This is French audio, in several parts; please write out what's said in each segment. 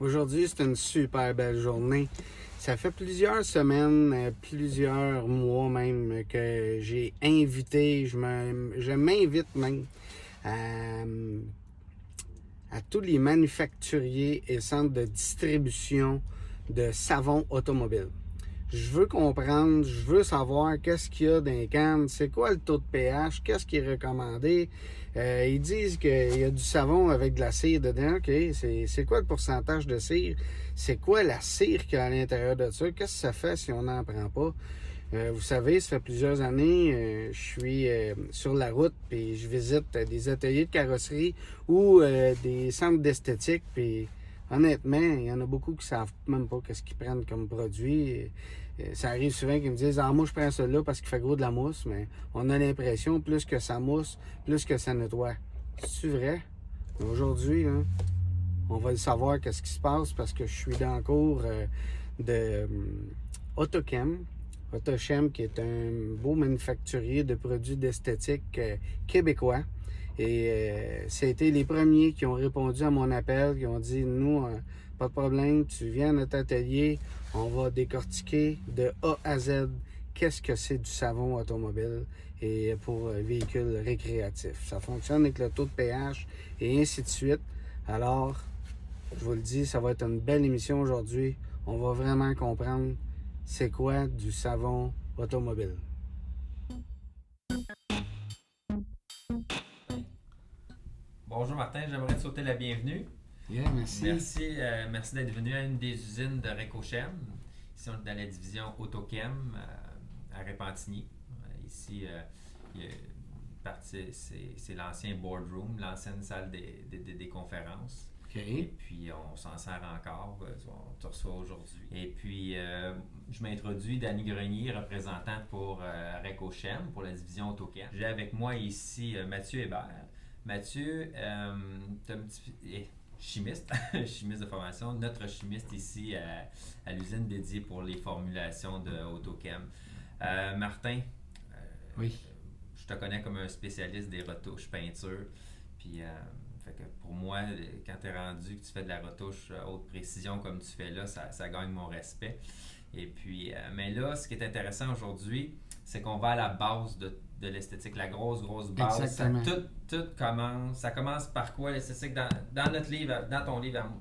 Aujourd'hui, c'est une super belle journée. Ça fait plusieurs semaines, plusieurs mois même que j'ai invité, je m'invite même à, à tous les manufacturiers et centres de distribution de savon automobile. Je veux comprendre, je veux savoir qu'est-ce qu'il y a dans les cannes, c'est quoi le taux de pH, qu'est-ce qui est recommandé. Ils disent qu'il y a du savon avec de la cire dedans. OK, c'est quoi le pourcentage de cire? C'est quoi la cire qu'il y a à l'intérieur de ça? Qu'est-ce que ça fait si on n'en prend pas? Vous savez, ça fait plusieurs années, je suis sur la route puis je visite des ateliers de carrosserie ou des centres d'esthétique. Puis honnêtement, il y en a beaucoup qui savent même pas qu'est-ce qu'ils prennent comme produit. Ça arrive souvent qu'ils me disent « Ah, moi, je prends ça là parce qu'il fait gros de la mousse. » Mais on a l'impression, plus que ça mousse, plus que ça nettoie. C'est vrai? Mais aujourd'hui, hein, on va le savoir qu'est-ce qui se passe parce que je suis dans le cours de Autochem. Autochem, qui est un beau manufacturier de produits d'esthétique québécois. Et c'était les premiers qui ont répondu à mon appel, qui ont dit, nous, pas de problème, tu viens à notre atelier, on va décortiquer de A à Z qu'est-ce que c'est du savon automobile et pour véhicules récréatifs. Ça fonctionne avec le taux de pH et ainsi de suite. Alors, je vous le dis, ça va être une belle émission aujourd'hui. On va vraiment comprendre c'est quoi du savon automobile. Bonjour Martin, j'aimerais te souhaiter la bienvenue. Yeah, merci. Merci d'être venu à une des usines de Recochem. Ici, on est dans la division Autochem à Repentigny. Ici, il y a une partie, c'est l'ancien boardroom, l'ancienne salle des conférences. OK. Et puis, on s'en sert encore. On te reçoit aujourd'hui. Et puis, je m'introduis, Danny Grenier, représentant pour Recochem, pour la division Autochem. J'ai avec moi ici Mathieu Hébert. Mathieu, t'es un petit chimiste, chimiste de formation, notre chimiste ici à l'usine dédiée pour les formulations de Autochem. Martin, Oui. je te connais comme un spécialiste des retouches peinture. Puis, fait que pour moi, quand tu es rendu que tu fais de la retouche haute précision comme tu fais là, ça gagne mon respect. Et puis, mais là, ce qui est intéressant aujourd'hui, c'est qu'on va à la base de l'esthétique, la grosse base. Exactement. Tout commence. Ça commence par quoi l'esthétique dans notre livre, dans ton livre à moi?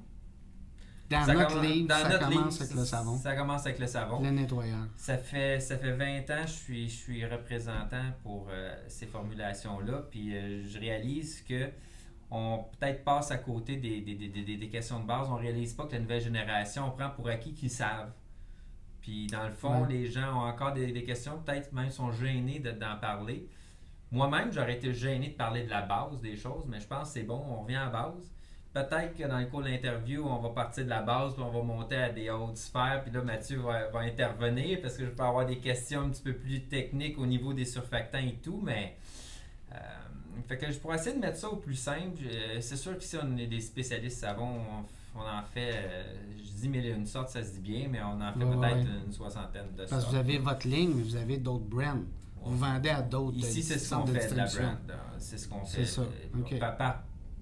Dans notre livre, ça commence avec le savon. Ça commence avec le savon. Le nettoyeur. Ça fait 20 ans que je suis représentant pour ces formulations-là. Puis je réalise que on peut-être passe à côté des questions de base. On ne réalise pas que la nouvelle génération, on prend pour acquis qu'ils savent. Puis dans le fond, les gens ont encore des questions, peut-être même sont gênés d'en parler. Moi-même, j'aurais été gêné de parler de la base des choses, mais je pense que c'est bon, on revient à la base. Peut-être que dans le cours de l'interview, on va partir de la base, puis on va monter à des hautes sphères, puis là, Mathieu va intervenir, parce que je peux avoir des questions un petit peu plus techniques au niveau des surfactants et tout, mais... fait que je pourrais essayer de mettre ça au plus simple. C'est sûr qu'ici, on est des spécialistes savon, on en fait, je dis mille et une sortes, ça se dit bien, mais on en fait peut-être une soixantaine de sortes. Parce que vous avez votre ligne, mais vous avez d'autres brands. Vous vendez à d'autres ici, c'est ce qu'on fait de la brand. C'est ce qu'on fait. C'est ça. OK.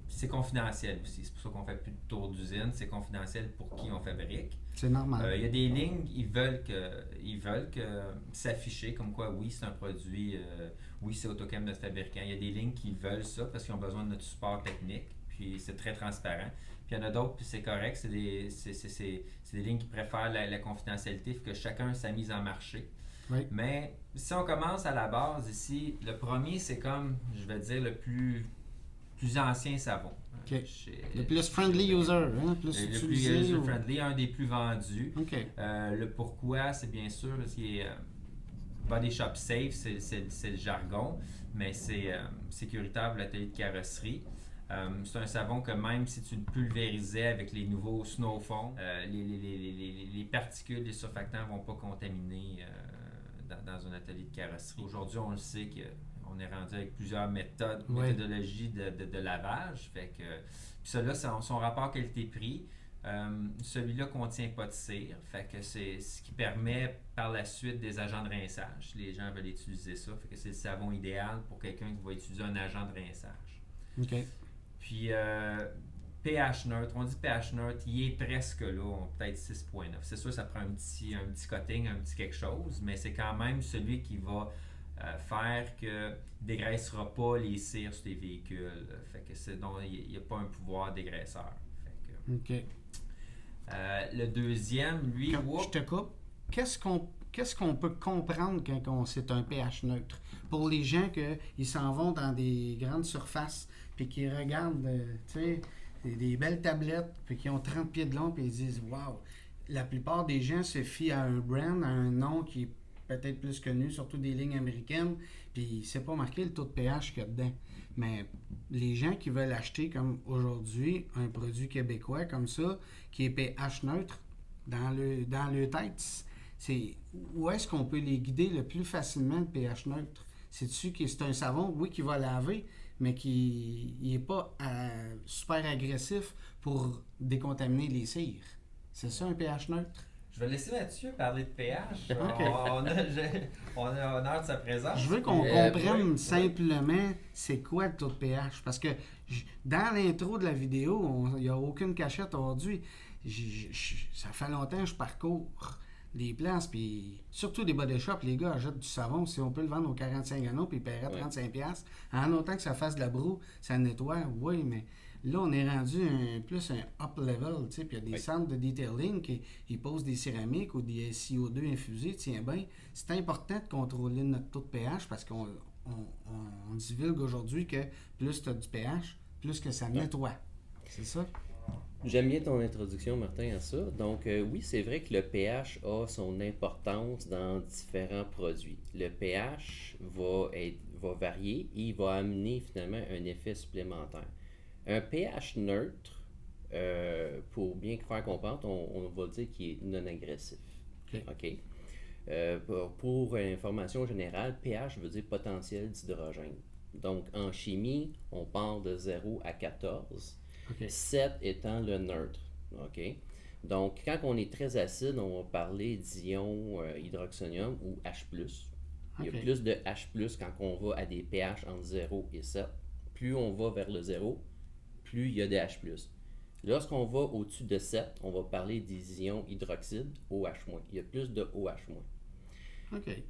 C'est confidentiel aussi. C'est pour ça qu'on fait plus de tour d'usine. C'est confidentiel pour qui on fabrique. C'est normal. Il y a des lignes, ils veulent que s'afficher comme quoi, oui, c'est un produit, oui, c'est Autochem notre fabricant. Il y a des lignes qui veulent ça parce qu'ils ont besoin de notre support technique. Puis c'est très transparent. Puis il y en a d'autres, puis c'est correct. C'est des lignes qui préfèrent la confidentialité, que chacun sa mise en marché. Oui. Mais si on commence à la base ici, le premier, c'est comme, je vais dire, le plus ancien savon. Okay. Le plus friendly user, hein? Le plus user-friendly, un des plus vendus. Okay. Le pourquoi, c'est bien sûr, parce qu'il est Body Shop Safe, c'est le jargon, mais c'est sécuritaire pour l'atelier de carrosserie. C'est un savon que même si tu le pulvérisais avec les nouveaux Snow Foam, les particules, les surfactants ne vont pas contaminer dans un atelier de carrosserie. Aujourd'hui, on le sait qu'on est rendu avec plusieurs méthodologies de lavage. Fait que, puis celui-là, son rapport qualité-prix. Celui-là ne contient pas de cire. Fait que c'est ce qui permet par la suite des agents de rinçage. Les gens veulent utiliser ça. Fait que c'est le savon idéal pour quelqu'un qui va utiliser un agent de rinçage. OK. Puis pH neutre, on dit pH neutre, il est presque là, peut-être 6,9. C'est sûr, ça prend un petit coating, un petit quelque chose, mais c'est quand même celui qui va faire que ne dégraissera pas les cires sur tes véhicules. Fait que donc, il n'y a pas un pouvoir dégraisseur. OK. Le deuxième, lui, Je te coupe. Qu'est-ce qu'on peut comprendre quand c'est un pH neutre? Pour les gens qui s'en vont dans des grandes surfaces puis qui regardent, tu sais, des belles tablettes puis qui ont 30 pieds de long puis ils disent « Wow! » La plupart des gens se fient à un brand, à un nom qui est peut-être plus connu, surtout des lignes américaines, puis c'est pas marqué le taux de pH qu'il y a dedans. Mais les gens qui veulent acheter, comme aujourd'hui, un produit québécois comme ça, qui est pH neutre, dans le tête, c'est où est-ce qu'on peut les guider le plus facilement le pH neutre? C'est-tu que c'est un savon, oui, qui va laver, mais qui n'est pas super agressif pour décontaminer les cires. C'est ça un pH neutre? Je vais laisser Mathieu parler de pH. OK. On a honneur de sa présence. Je veux qu'on comprenne simplement c'est quoi le taux de pH. Parce que dans l'intro de la vidéo, il n'y a aucune cachette aujourd'hui. Ça fait longtemps que je parcours des places, puis surtout des body shops, les gars achètent du savon. Si on peut le vendre aux 45 gallons, puis ils paieraient 35$. En autant que ça fasse de la broue, ça nettoie, oui, mais là, on est rendu plus un up level, tu sais, puis il y a des centres de detailing qui posent des céramiques ou des SiO2 infusés, tiens bien. C'est important de contrôler notre taux de pH parce qu'on divulgue aujourd'hui que plus tu as du pH, plus que ça nettoie. C'est ça? J'aime bien ton introduction, Martin, à ça. Donc, oui, c'est vrai que le pH a son importance dans différents produits. Le pH va varier et il va amener finalement un effet supplémentaire. Un pH neutre, pour bien faire comprendre, on va dire qu'il est non agressif. OK? Pour information générale, pH veut dire potentiel d'hydrogène. Donc, en chimie, on parle de 0 à 14. 7 étant le neutre. OK? Donc, quand on est très acide, on va parler d'ion hydroxonium ou H+. Il y a plus de H+, quand on va à des pH entre 0 et 7. Plus on va vers le 0, plus il y a de H+. Lorsqu'on va au-dessus de 7, on va parler des ions hydroxyde, OH-. Il y a plus de OH-. OK.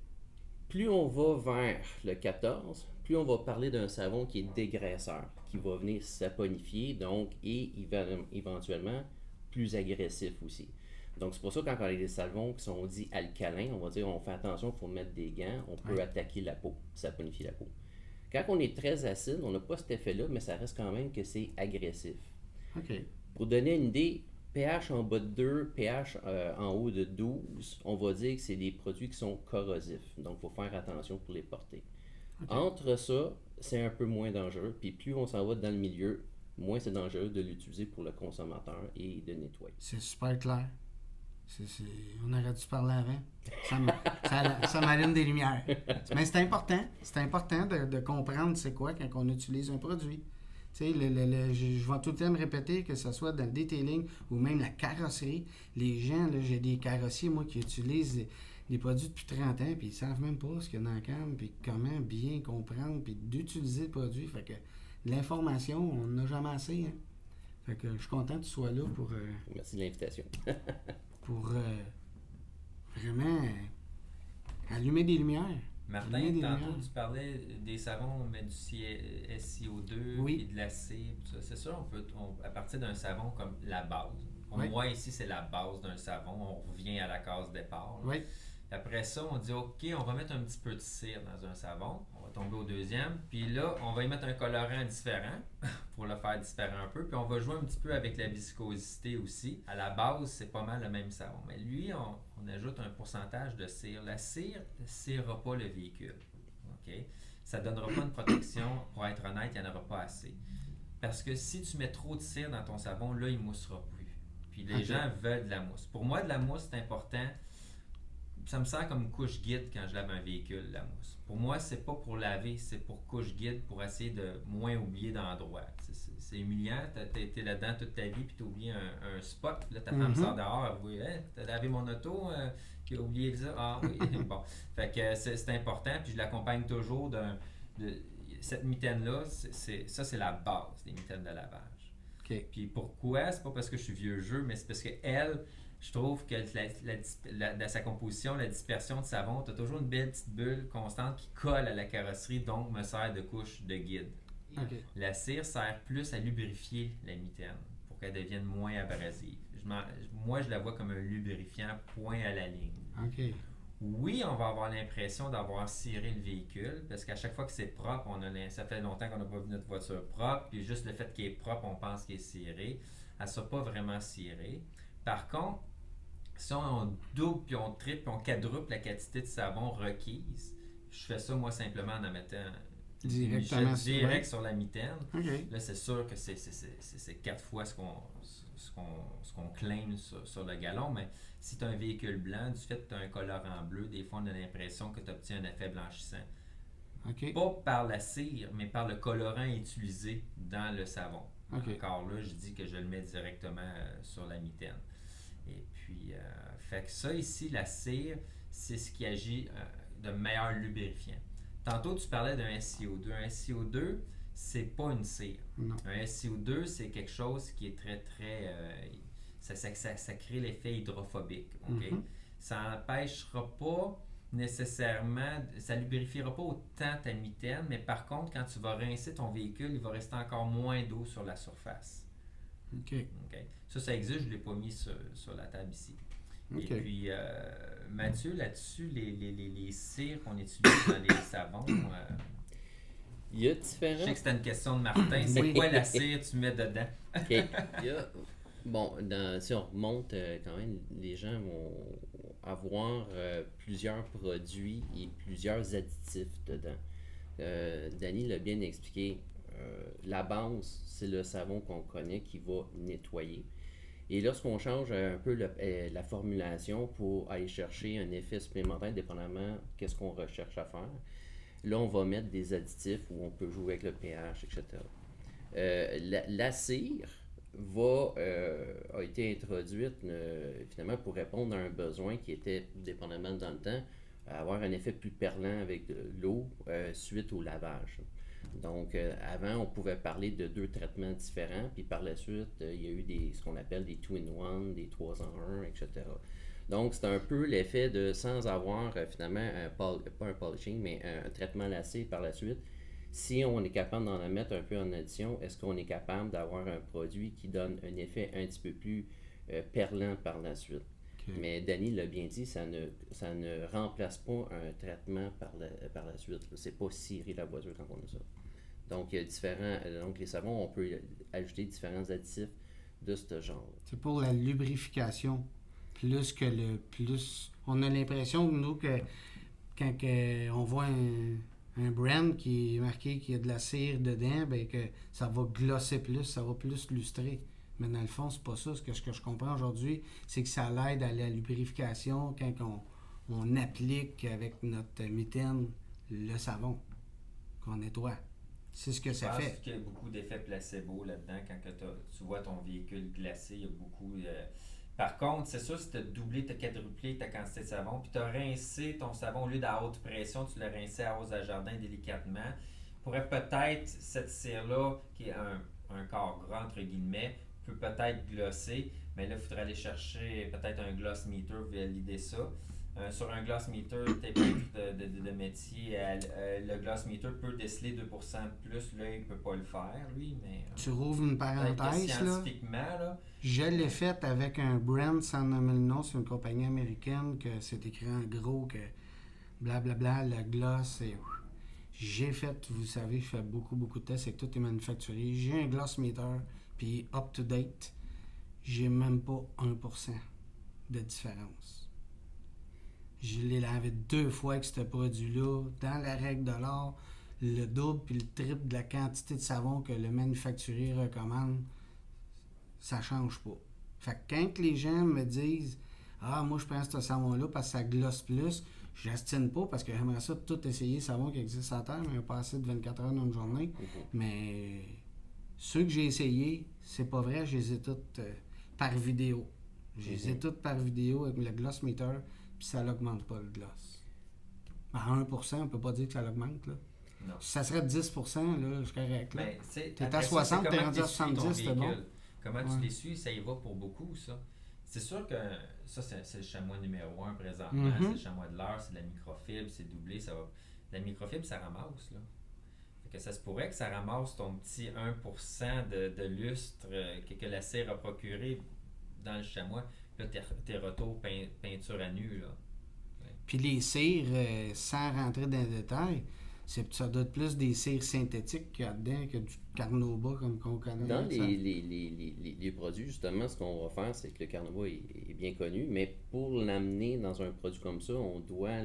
Plus on va vers le 14, plus on va parler d'un savon qui est dégraisseur, qui va venir saponifier, donc, et éventuellement plus agressif aussi. Donc, c'est pour ça que quand on a des savons qui sont dits alcalins, on va dire on fait attention, il faut mettre des gants, on peut attaquer la peau, saponifier la peau. Quand on est très acide, on n'a pas cet effet-là, mais ça reste quand même que c'est agressif. OK. Pour donner une idée, pH en bas de 2, pH en haut de 12, on va dire que c'est des produits qui sont corrosifs. Donc, il faut faire attention pour les porter. Entre ça, c'est un peu moins dangereux. Puis plus on s'en va dans le milieu, moins c'est dangereux de l'utiliser pour le consommateur et de nettoyer. C'est super clair. On aurait dû parler avant. Ça m'allume des lumières. Mais c'est important. C'est important de comprendre c'est quoi quand on utilise un produit. Tu sais, je vais tout le temps me répéter, que ce soit dans le detailing ou même la carrosserie. Les gens, là, j'ai des carrossiers, moi, qui utilisent des produits depuis 30 ans, puis ils savent même pas ce qu'il y a dans la cam, puis comment bien comprendre, puis d'utiliser le produit. Fait que l'information, on n'en a jamais assez. Hein? Fait que je suis content que tu sois là pour... Merci de l'invitation. pour vraiment allumer des lumières. Martin, tantôt tu parlais des savons, on met du SiO2 et de la cire, tout ça. C'est sûr, à partir d'un savon comme la base. Pour moi, ici, c'est la base d'un savon. On revient à la case départ. Oui. Après ça, on dit OK, on va mettre un petit peu de cire dans un savon. On va tomber au deuxième. Puis là, on va y mettre un colorant différent pour le faire différent un peu. Puis on va jouer un petit peu avec la viscosité aussi. À la base, c'est pas mal le même savon. Mais lui, on ajoute un pourcentage de cire. La cire ne scirera pas le véhicule. OK? Ça ne donnera pas une protection. Pour être honnête, il n'y en aura pas assez. Parce que si tu mets trop de cire dans ton savon, là, il ne moussera plus. Puis les gens veulent de la mousse. Pour moi, de la mousse, c'est important. Ça me sert comme couche guide quand je lave un véhicule, la mousse. Pour moi, c'est pas pour laver, c'est pour couche guide, pour essayer de moins oublier d'endroits. C'est humiliant, t'es là-dedans toute ta vie, puis t'as oublié un spot, là ta femme sort dehors, oui, hey, t'as lavé mon auto, qui a oublié ça, ah oui, bon. Fait que c'est important, puis je l'accompagne toujours de cette mitaine-là, c'est la base des mitaines de lavage. OK. Puis pourquoi? C'est pas parce que je suis vieux jeu, mais c'est parce que elle, je trouve que dans sa composition, la dispersion de savon, tu as toujours une belle petite bulle constante qui colle à la carrosserie, donc me sert de couche de guide. OK. La cire sert plus à lubrifier la mitaine pour qu'elle devienne moins abrasive. Moi, je la vois comme un lubrifiant point à la ligne. OK. Oui, on va avoir l'impression d'avoir ciré le véhicule, parce qu'à chaque fois que c'est propre, ça fait longtemps qu'on n'a pas vu notre voiture propre, puis juste le fait qu'il est propre, on pense qu'il est ciré. Elle ne sera pas vraiment cirée. Par contre, si on double, puis on triple, puis on quadruple la quantité de savon requise, je fais ça moi simplement en mettant Directement direct sur la mitaine. OK. Là, c'est sûr que c'est 4 fois ce qu'on claim sur le gallon, mais si tu as un véhicule blanc, du fait que tu as un colorant bleu, des fois on a l'impression que tu obtiens un effet blanchissant. OK. Pas par la cire, mais par le colorant utilisé dans le savon. OK. Encore là, je dis que je le mets directement sur la mitaine. Et puis, fait que ça ici, la cire, c'est ce qui agit de meilleur lubrifiant. Tantôt, tu parlais d'un SiO2. Un SiO2, c'est pas une cire. Non. Un SiO2, c'est quelque chose qui est très, très... ça crée l'effet hydrophobique. Okay? Mhm. Ça n'empêchera pas nécessairement... Ça lubrifiera pas autant ta mitaine, mais par contre, quand tu vas rincer ton véhicule, il va rester encore moins d'eau sur la surface. OK. Okay? Ça existe, je ne l'ai pas mis sur la table ici. OK. Et puis, Mathieu, là-dessus, les cires qu'on utilise dans les savons, Il y a je différents. sais que c'était une question de Martin. C'est Oui. quoi la cire que tu mets dedans? OK. Il y a- Bon, si on remonte, quand même, les gens vont avoir plusieurs produits et plusieurs additifs dedans. Danny l'a bien expliqué. La base, c'est le savon qu'on connaît qui va nettoyer. Et lorsqu'on change un peu la formulation pour aller chercher un effet supplémentaire, dépendamment qu'est-ce qu'on recherche à faire, là, on va mettre des additifs où on peut jouer avec le pH, etc. La cire a été introduite finalement pour répondre à un besoin qui était, dépendamment dans le temps, avoir un effet plus perlant avec de l'eau suite au lavage. Donc, avant, on pouvait parler de 2 traitements différents, puis par la suite, il y a eu ce qu'on appelle des 2-in-1, des 3-en-1, etc. Donc, c'est un peu l'effet de, sans avoir finalement, pas un polishing, mais un traitement lacé par la suite. Si on est capable d'en mettre un peu en addition, est-ce qu'on est capable d'avoir un produit qui donne un effet un petit peu plus perlant par la suite? OK. Mais Danny l'a bien dit, ça ne remplace pas un traitement par la suite. C'est pas cirer la voiture quand on a ça. Donc, il y a donc les savons, on peut ajouter différents additifs de ce genre. C'est pour la lubrification. On a l'impression, nous, que quand on voit un brand qui est marqué qu'il y a de la cire dedans, ben que ça va glosser plus, ça va plus lustrer. Mais dans le fond, c'est pas ça. Ce que je comprends aujourd'hui, c'est que ça l'aide à la lubrification quand on applique avec notre mitaine le savon qu'on nettoie. C'est ce que ça fait. Je pense qu'il y a beaucoup d'effets placebo là-dedans. Quand tu vois ton véhicule glacé, il y a beaucoup... Par contre, c'est sûr, si tu as doublé, tu as quadruplé ta quantité de savon, puis tu as rincé ton savon, au lieu d'à haute pression, tu l'as rincé à hausse à jardin délicatement, pourrait peut-être, cette cire-là, qui est un corps gras, entre guillemets, peut peut-être glosser, mais là, il faudrait aller chercher peut-être un gloss meter pour valider ça. Sur un gloss meter de métier, le gloss meter peut déceler 2% de plus. Là, il ne peut pas le faire, lui, mais... Tu rouvres une parenthèse, là. Scientifiquement, là... Je l'ai fait avec un brand sans nommer le nom, c'est une compagnie américaine que c'est écrit en gros que blablabla, la gloss et... J'ai fait, vous savez, je fais beaucoup de tests et que tout est manufacturé. J'ai un gloss meter, puis up to date, j'ai même pas 1% de différence. Je l'ai lavé 2 fois avec ce produit-là, dans la règle de l'art, le double puis le triple de la quantité de savon que le manufacturier recommande, ça change pas. Fait que quand les gens me disent « Ah, moi je prends ce savon-là parce que ça glosse plus », j'astine pas parce que j'aimerais ça tout essayer savon qui existe à terre, mais il n'y a pas assez de 24 heures dans une journée. Mais ceux que j'ai essayés, c'est pas vrai, je les ai toutes par vidéo. Je les ai toutes par vidéo avec le gloss meter, puis ça l'augmente pas le gloss. À 1%, on peut pas dire que ça l'augmente, là. Non. Si ça serait 10%, là, je suis correct, là. Mais, T'es à 60, t'es rendu à 70, c'est bon. Comment Ouais. tu l'essuies, ça y va pour beaucoup, ça. C'est sûr que ça, c'est le chamois numéro un présentement. C'est le chamois de l'heure, c'est de la microfibre, c'est doublé. La microfibre, ça ramasse, là. Fait que ça se pourrait que ça ramasse ton petit 1% de lustre que la cire a procuré dans le chamois. Là, tes retours peinture à nu, là. Puis les cires, sans rentrer dans le détail, ça doit être plus des cires synthétiques qu'il y a dedans que du carnauba comme qu'on connaît. Dans ça. les produits, justement, ce qu'on va faire, c'est que le carnauba est bien connu, mais pour l'amener dans un produit comme ça, on doit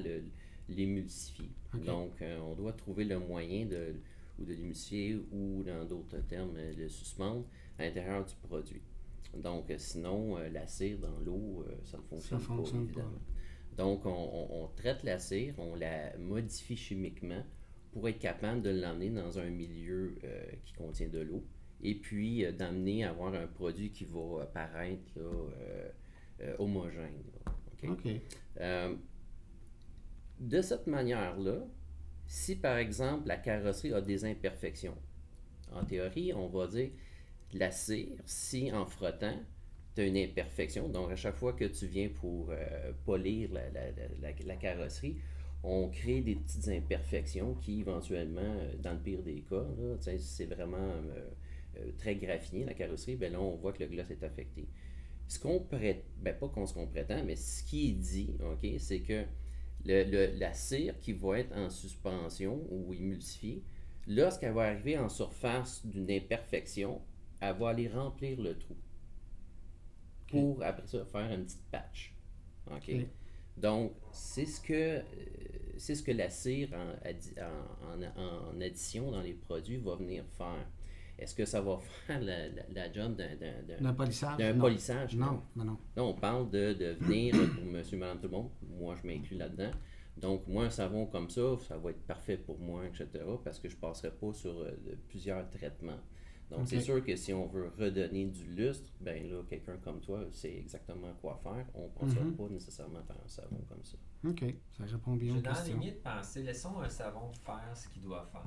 l'émulsifier. Ok. Donc, on doit trouver le moyen de l'émulsifier ou, dans d'autres termes, le suspendre à l'intérieur du produit. Donc, sinon, la cire dans l'eau, ça ne fonctionne, fonctionne pas. évidemment. Donc, on traite la cire, on la modifie chimiquement pour être capable de l'emmener dans un milieu qui contient de l'eau et puis d'amener à avoir un produit qui va paraître là, homogène. Là. OK? OK. De cette manière-là, si par exemple la carrosserie a des imperfections, en théorie, on va dire la cire, si en frottant, tu as une imperfection, donc à chaque fois que tu viens pour polir la carrosserie, on crée des petites imperfections qui éventuellement, dans le pire des cas, là, si c'est vraiment très graffiné la carrosserie, ben là on voit que le gloss est affecté. Ce qu'on prétend, ben pas ce qu'on prétend, mais ce qui est dit, ok, c'est que la cire qui va être en suspension ou émulsifiée, lorsqu'elle va arriver en surface d'une imperfection, elle va aller remplir le trou pour après ça faire une petite patch. OK? Ok. Donc, c'est ce que la cire en addition dans les produits va venir faire. Est-ce que ça va faire la job D'un polissage? d'un Non. polissage? Non, non. Là, on parle de venir pour monsieur, madame, tout le monde. Moi, je m'inclus là-dedans. Donc, moi, un savon comme ça va être parfait pour moi, etc. parce que je ne passerai pas sur plusieurs traitements. Donc, Ok. c'est sûr que si on veut redonner du lustre, ben là, quelqu'un comme toi sait exactement quoi faire. On ne passera pas nécessairement par un savon comme ça. OK. Ça répond bien J'ai aux dans la questions. lignée de pensée, laissons un savon faire ce qu'il doit faire.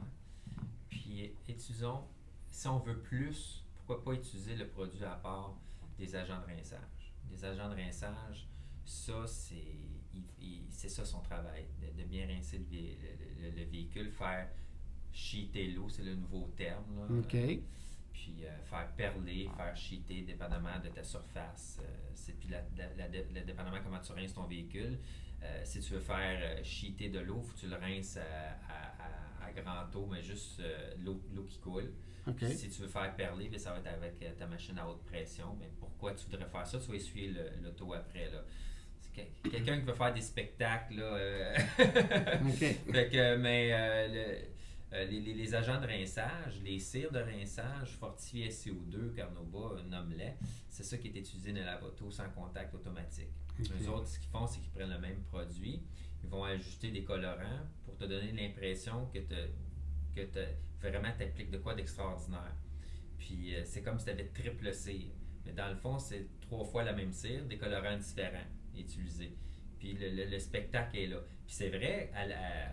Puis utilisons, si on veut plus, pourquoi pas utiliser le produit à part des agents de rinçage. Des agents de rinçage, ça, c'est ça son travail, de bien rincer le véhicule, faire sheeter l'eau, c'est le nouveau terme. Là. OK. Puis faire perler, faire sheeter, dépendamment de ta surface. Puis dépendamment comment tu rinces ton véhicule. Si tu veux faire sheeter de l'eau, il faut que tu le rinces à grand eau, mais juste l'eau qui coule. OK. Si tu veux faire perler, bien, ça va être avec ta machine à haute pression. Mais pourquoi tu voudrais faire ça? Tu vas essuyer l'auto après. Là. C'est quelqu'un qui veut faire des spectacles. Là, OK. fait que, mais les agents de rinçage, les cires de rinçage fortifiées SCO2, Carnauba, nomme-les, c'est ça qui est utilisé dans la moto sans contact automatique. Ok. Les autres, ce qu'ils font, c'est qu'ils prennent le même produit, ils vont ajouter des colorants pour te donner l'impression que vraiment tu appliques de quoi d'extraordinaire. Puis c'est comme si tu avais triple cire. Mais dans le fond, c'est 3 fois la même cire, des colorants différents utilisés. Puis le spectacle est là. Puis c'est vrai,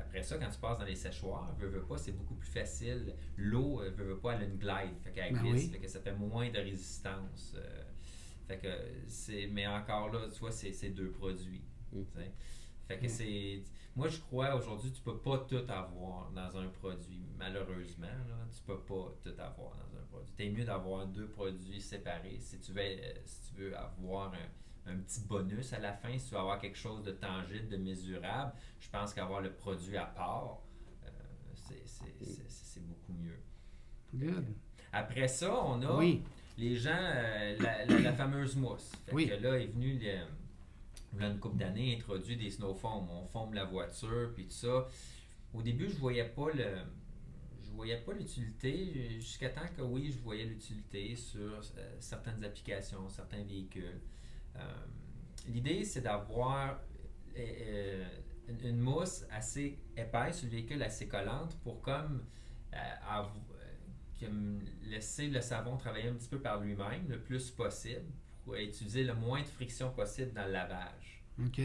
après ça, quand tu passes dans les séchoirs, veux pas, c'est beaucoup plus facile. L'eau, veux pas, elle a une glide, fait qu'elle glisse, oui. fait que ça fait moins de résistance. Fait que mais encore là, tu vois, c'est 2 produits. T'sais. Fait que c'est. Moi, je crois aujourd'hui, tu peux pas tout avoir dans un produit. Malheureusement, là, tu peux pas tout avoir dans un produit. T'es mieux d'avoir 2 produits séparés. Si tu veux avoir un petit bonus à la fin, si tu veux avoir quelque chose de tangible, de mesurable, je pense qu'avoir le produit à part, c'est beaucoup mieux. Good. Après ça, on a Oui. les gens, la fameuse mousse. Fait Oui. que là est venu, il y a une couple d'années, introduit des snow foam. On foam la voiture, puis tout ça. Au début, je voyais pas l'utilité, jusqu'à temps que oui, je voyais l'utilité sur certaines applications, certains véhicules. L'idée, c'est d'avoir une mousse assez épaisse sur le véhicule, assez collante, pour comme laisser le savon travailler un petit peu par lui-même le plus possible, pour utiliser le moins de friction possible dans le lavage. OK.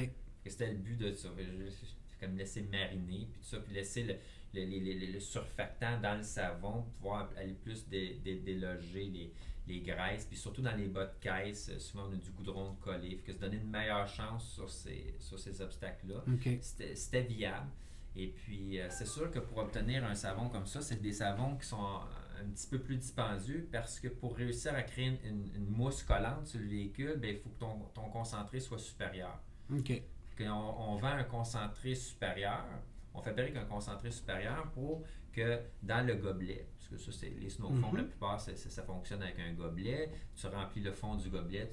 C'était le but de ça. Fait comme laisser mariner, puis tout ça, puis laisser le surfactant dans le savon pour pouvoir aller plus déloger les graisses. Puis surtout dans les bas de caisse, souvent on a du goudron de collé. Fait que se donner une meilleure chance sur ces obstacles-là. OK. C'était viable. Et puis, c'est sûr que pour obtenir un savon comme ça, c'est des savons qui sont un petit peu plus dispendieux parce que pour réussir à créer une mousse collante sur le véhicule, ben, il faut que ton concentré soit supérieur. OK. On vend un concentré supérieur, on fabrique un concentré supérieur pour que dans le gobelet, parce que ça, c'est les snowfoams, la plupart, ça fonctionne avec un gobelet, tu remplis le fond du gobelet,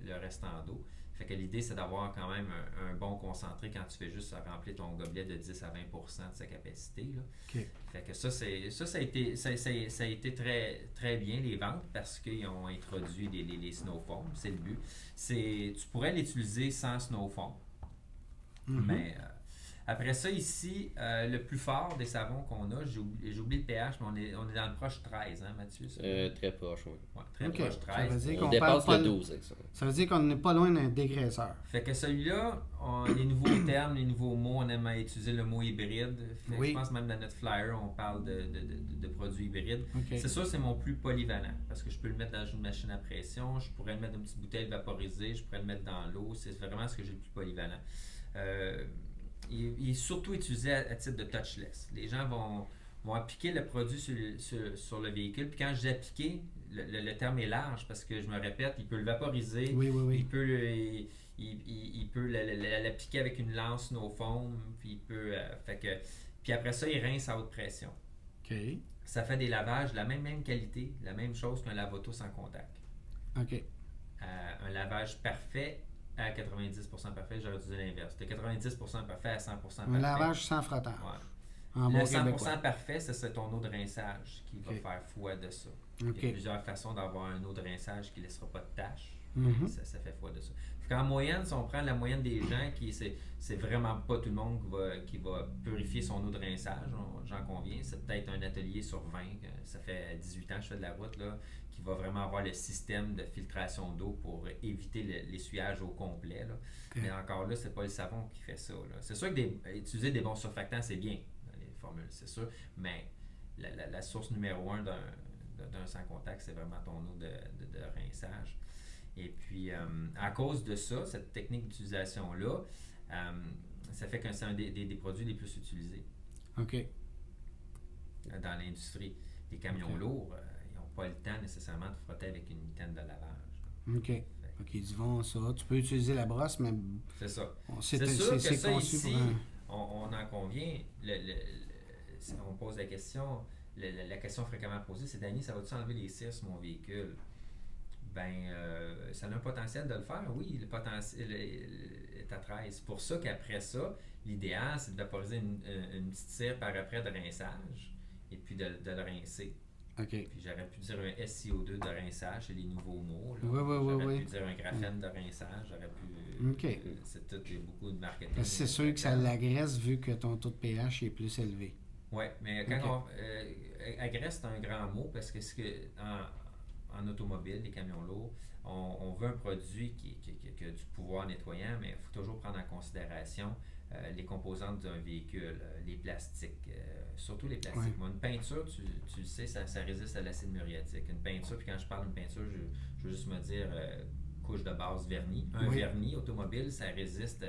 le restant d'eau. Fait que l'idée, c'est d'avoir quand même un bon concentré quand tu fais juste remplir ton gobelet de 10 à 20% de sa capacité. Là. OK. Fait que ça a été très, très bien, les ventes, parce qu'ils ont introduit les snowfoams, c'est le but. Tu pourrais l'utiliser sans snowfoam. Mais après ça, ici, le plus fort des savons qu'on a, j'ai oublié le pH, mais on est dans le proche 13, hein, Mathieu? Très proche, oui. Ouais, très OK. proche Ça veut 13. dire On qu'on dépasse parle le pas 12 avec ça. Ça veut dire qu'on n'est pas loin d'un dégraisseur. Fait que celui-là, les nouveaux termes, les nouveaux mots, on aime à utiliser le mot hybride. Fait que Oui. je pense même dans notre flyer, on parle de produits hybrides. OK. C'est sûr, c'est mon plus polyvalent parce que je peux le mettre dans une machine à pression, je pourrais le mettre dans une petite bouteille vaporisée, je pourrais le mettre dans l'eau. C'est vraiment ce que j'ai le plus polyvalent. Il est surtout utilisé à titre de touchless. Les gens vont appliquer le produit sur le véhicule. Puis quand je dis appliquer, le terme est large parce que je me répète, il peut le vaporiser, Oui. il peut l'appliquer avec une lance snowfoam, puis puis après ça, il rince à haute pression. OK. Ça fait des lavages de la même qualité, la même chose qu'un lave-auto sans contact. OK. Un lavage parfait à 90% parfait, j'aurais utilisé l'inverse. De 90% parfait à 100% parfait. Un lavage sans frottage. Ouais. En Le bon 100% québécois. parfait, c'est ton eau de rinçage qui va OK. faire foi de ça. OK. Il y a plusieurs façons d'avoir un eau de rinçage qui ne laissera pas de taches. Mhm. Ça fait foi de ça. En moyenne, si on prend la moyenne des gens, c'est vraiment pas tout le monde qui va purifier son eau de rinçage, j'en conviens. C'est peut-être un atelier sur 20, ça fait 18 ans que je fais de la route, là, qui va vraiment avoir le système de filtration d'eau pour éviter l'essuyage au complet. Là. OK. Mais encore là, c'est pas le savon qui fait ça. Là. C'est sûr que utiliser des bons surfactants, c'est bien dans les formules, c'est sûr, mais la source numéro 1 d'un sans contact, c'est vraiment ton eau de rinçage. Et puis, à cause de ça, cette technique d'utilisation-là, ça fait que c'est un des produits les plus utilisés OK. dans l'industrie. Les camions OK. lourds, ils n'ont pas le temps nécessairement de frotter avec une mitaine de lavage. OK. OK, ils vont ça. Tu peux utiliser la brosse, mais C'est ça. c'est C'est sûr que c'est ça, conçu ici, pour un... on en convient. Si on pose la question, la question fréquemment posée, c'est Danny, ça va-tu enlever les cires sur mon véhicule? Ben, ça a un potentiel de le faire, oui, le potentiel est à 13. C'est pour ça qu'après ça, l'idéal, c'est de vaporiser une petite cire par après de rinçage et puis de le rincer. OK. Puis j'aurais pu dire un SiO2 de rinçage, c'est les nouveaux mots. Là. Oui. J'aurais pu dire un graphène de rinçage, j'aurais pu... OK. C'est tout, il y a beaucoup de marketing. Parce que c'est sûr que ça l'agresse vu que ton taux de pH est plus élevé. Oui, mais quand OK. agresse, c'est un grand mot parce que en automobile, les camions lourds, on veut un produit qui a du pouvoir nettoyant, mais il faut toujours prendre en considération les composantes d'un véhicule, les plastiques, surtout les plastiques. Ouais. Moi, une peinture, tu le sais, ça résiste à l'acide muriatique. Une peinture, puis quand je parle d'une peinture, je veux juste me dire couche de base vernis. Un Oui. vernis automobile, ça résiste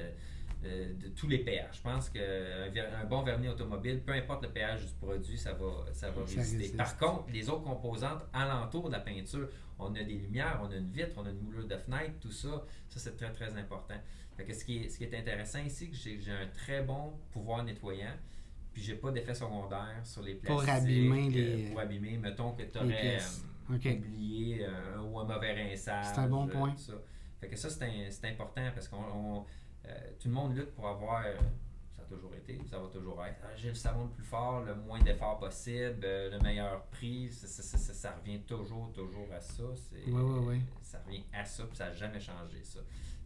de tous les pH. Je pense qu'un bon vernis automobile, peu importe le pH du produit, ça va résister. résiste. Par contre, les autres composantes alentour de la peinture, on a des lumières, on a une vitre, on a une moulure de fenêtre, tout ça, c'est très très important. Fait que ce qui est intéressant ici, que j'ai un très bon pouvoir nettoyant, puis j'ai pas d'effet secondaire sur les plastiques. Pour abîmer, mettons que tu aurais oublié ou un mauvais rinçage. C'est un bon point. Tout ça. Fait que ça, c'est important parce qu'on tout le monde lutte pour avoir, ça a toujours été, ça va toujours être, j'ai le savon le plus fort, le moins d'efforts possible, le meilleur prix, ça revient toujours à ça. Oui. Ça revient à ça, puis ça n'a jamais changé ça.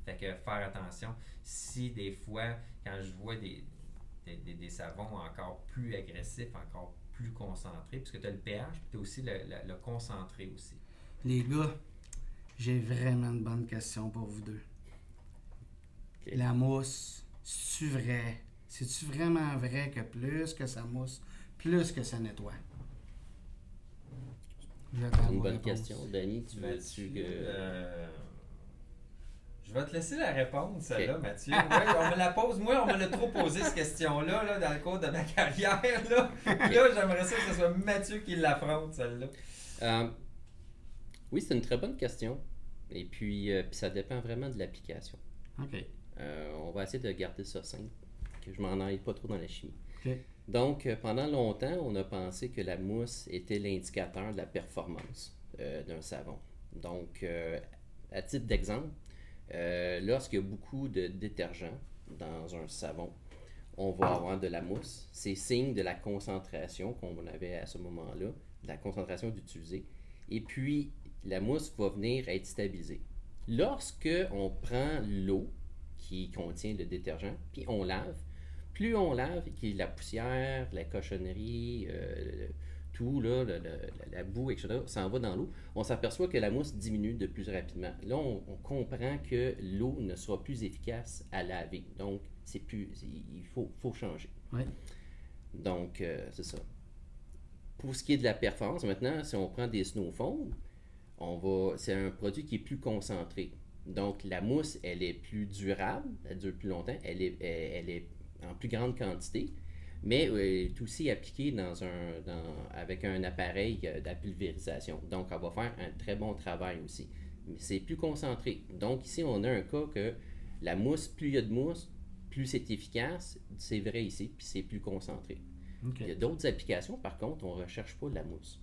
Fait que faire attention, si des fois, quand je vois des savons encore plus agressifs, encore plus concentrés, puisque tu as le pH, puis tu as aussi le concentré aussi. Les gars, j'ai vraiment une bonne question pour vous deux. Okay. La mousse, c'est vrai C'est-tu vraiment vrai que plus que ça mousse, plus que ça nettoie? J'attends C'est une vos bonne réponses. question. Danny, tu veux-tu Mathieu, que... je vais te laisser la répondre, celle-là, Ok. Mathieu. Ouais, on me la pose. Moi, on me l'a trop posé, cette question-là, là, dans le cours de ma carrière. Là, j'aimerais ça que ce soit Mathieu qui l'affronte, celle-là. Oui, c'est une très bonne question. Et puis ça dépend vraiment de l'application. OK. On va essayer de garder ça simple, que je m'en aille pas trop dans la chimie. OK. Donc, pendant longtemps, on a pensé que la mousse était l'indicateur de la performance d'un savon. Donc, à titre d'exemple, lorsqu'il y a beaucoup de détergents dans un savon, on va avoir de la mousse. C'est signe de la concentration qu'on avait à ce moment-là, de la concentration d'utiliser. Et puis, la mousse va venir être stabilisée. Lorsque on prend l'eau qui contient le détergent, puis on lave, plus on lave, qui est la poussière, la cochonnerie, tout, là, la boue, etc., s'en va dans l'eau, on s'aperçoit que la mousse diminue de plus rapidement. Là, on comprend que l'eau ne sera plus efficace à laver. Donc, il faut changer. Oui. Donc, c'est ça. Pour ce qui est de la performance, maintenant, si on prend des snow foam, c'est un produit qui est plus concentré. Donc, la mousse, elle est plus durable, elle dure plus longtemps, elle est en plus grande quantité, mais elle est aussi appliquée avec un appareil de pulvérisation. Donc, elle va faire un très bon travail aussi. Mais c'est plus concentré. Donc, ici, on a un cas que la mousse, plus il y a de mousse, plus c'est efficace. C'est vrai ici, puis c'est plus concentré. OK. Il y a d'autres applications, par contre, on ne recherche pas de la mousse.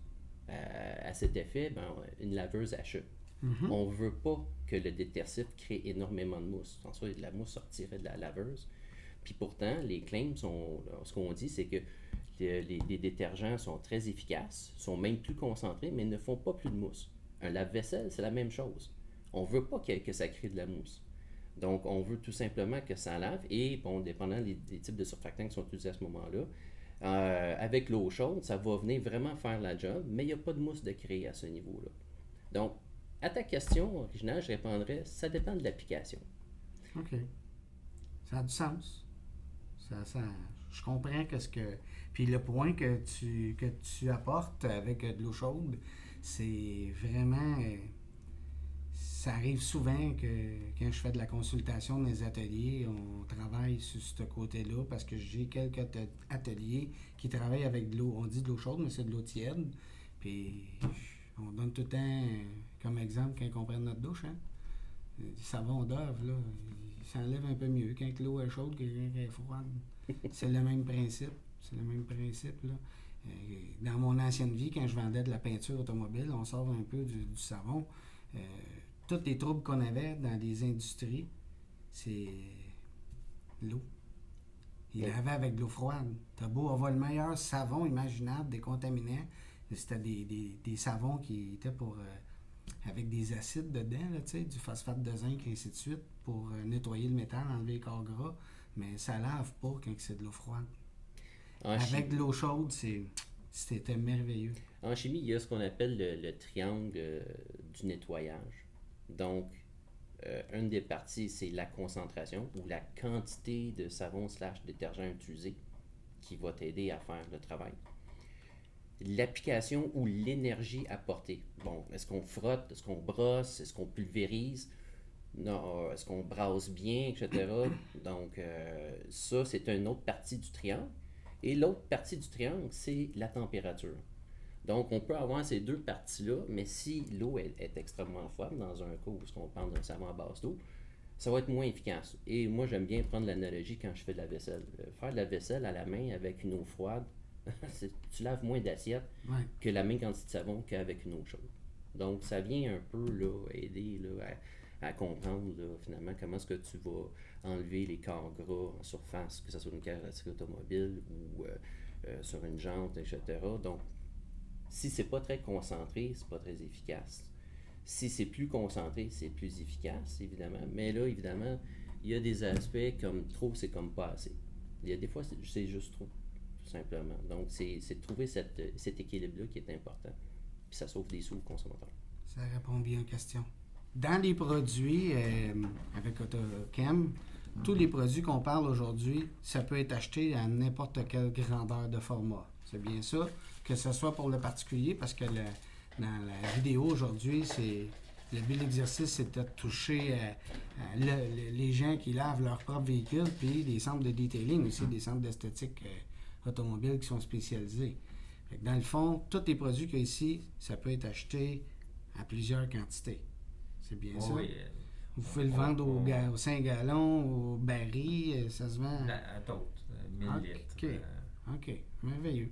À cet effet, une laveuse à cheveux. Mhm. On ne veut pas que le détergent crée énormément de mousse. Sans ça, la mousse sortirait de la laveuse. Puis pourtant, les claims ce qu'on dit, c'est que les détergents sont très efficaces, sont même plus concentrés, mais ne font pas plus de mousse. Un lave-vaisselle, c'est la même chose. On ne veut pas que ça crée de la mousse. Donc, on veut tout simplement que ça lave et, bon, dépendant des types de surfactants qui sont utilisés à ce moment-là, avec l'eau chaude, ça va venir vraiment faire la job, mais il n'y a pas de mousse de créer à ce niveau-là. Donc, à ta question originale, je répondrais, ça dépend de l'application. OK. Ça a du sens. Je comprends que... Puis le point que tu apportes avec de l'eau chaude, c'est vraiment... ça arrive souvent que quand je fais de la consultation dans les ateliers, on travaille sur ce côté-là parce que j'ai quelques ateliers qui travaillent avec de l'eau. On dit de l'eau chaude, mais c'est de l'eau tiède. Puis on donne tout le temps comme exemple quand on prend notre douche. Hein? Du savon Dove, là, il s'enlève un peu mieux quand l'eau est chaude que quand elle est froide. C'est le même principe. Là. Dans mon ancienne vie, quand je vendais de la peinture automobile, on sort un peu du savon. Tous les troubles qu'on avait dans les industries, c'est l'eau. Ils lavaient avec de l'eau froide. T'as beau avoir le meilleur savon imaginable, décontaminant. C'était des savons qui étaient avec des acides dedans, là, du phosphate de zinc et ainsi de suite, pour nettoyer le métal, enlever les corps gras. Mais ça lave pas quand c'est de l'eau froide. Avec de l'eau chaude, c'était merveilleux. En chimie, il y a ce qu'on appelle le triangle du nettoyage. Donc, une des parties, c'est la concentration ou la quantité de savon / détergent utilisé qui va t'aider à faire le travail. L'application ou l'énergie apportée. Bon, est-ce qu'on frotte, est-ce qu'on brosse, est-ce qu'on pulvérise, non, est-ce qu'on brasse bien, etc. Donc, ça, c'est une autre partie du triangle. Et l'autre partie du triangle, c'est la température. Donc, on peut avoir ces deux parties-là, mais si l'eau est extrêmement froide, dans un cas où on parle d'un savon à base d'eau, ça va être moins efficace. Et moi, j'aime bien prendre l'analogie quand je fais de la vaisselle. Faire de la vaisselle à la main avec une eau froide, tu laves moins d'assiettes que la même quantité de savon qu'avec une eau chaude. Donc, ça vient un peu là, aider là, à comprendre là, finalement comment est-ce que tu vas enlever les corps gras en surface, que ce soit une carrosserie automobile ou sur une jante, etc. Donc, si c'est pas très concentré, c'est pas très efficace. Si c'est plus concentré, c'est plus efficace, évidemment. Mais là, évidemment, il y a des aspects comme trop, c'est comme pas assez. Il y a des fois, c'est juste trop, tout simplement. Donc, c'est de trouver cet équilibre-là qui est important. Puis ça sauve des sous aux consommateurs. Ça répond bien aux questions. Dans les produits avec AutoChem, tous les produits qu'on parle aujourd'hui, ça peut être acheté à n'importe quelle grandeur de format. C'est bien ça, que ce soit pour le particulier, parce que dans la vidéo aujourd'hui, le but de l'exercice, c'était de toucher les gens qui lavent leur propre véhicule, puis des centres de detailing aussi, des centres d'esthétique automobile qui sont spécialisés. Fait que dans le fond, tous les produits qu'il y a ici, ça peut être acheté à plusieurs quantités. C'est bien ça? Oui, Vous pouvez le vendre au 5 gallons, au baril, ça se vend. à d'autres, 1000 litres. OK. OK, merveilleux.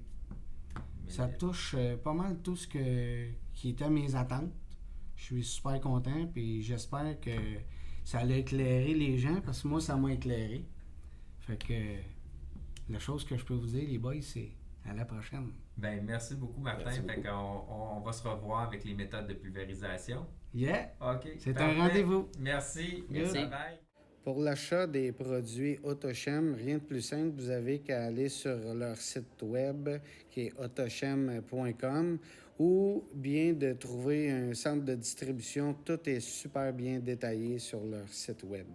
1000 Ça litres. touche pas mal tout ce qui était à mes attentes. Je suis super content, puis j'espère que ça allait éclairer les gens, parce que moi, ça m'a éclairé. Fait que la chose que je peux vous dire, les boys, c'est à la prochaine. Ben, merci beaucoup, Martin. Merci Fait qu'on on va se revoir avec les méthodes de pulvérisation. Yeah! OK. C'est parfait. un rendez-vous. Merci. Merci. Bye bye. Pour l'achat des produits Autochem, rien de plus simple, vous avez qu'à aller sur leur site web qui est autochem.com ou bien de trouver un centre de distribution. Tout est super bien détaillé sur leur site web.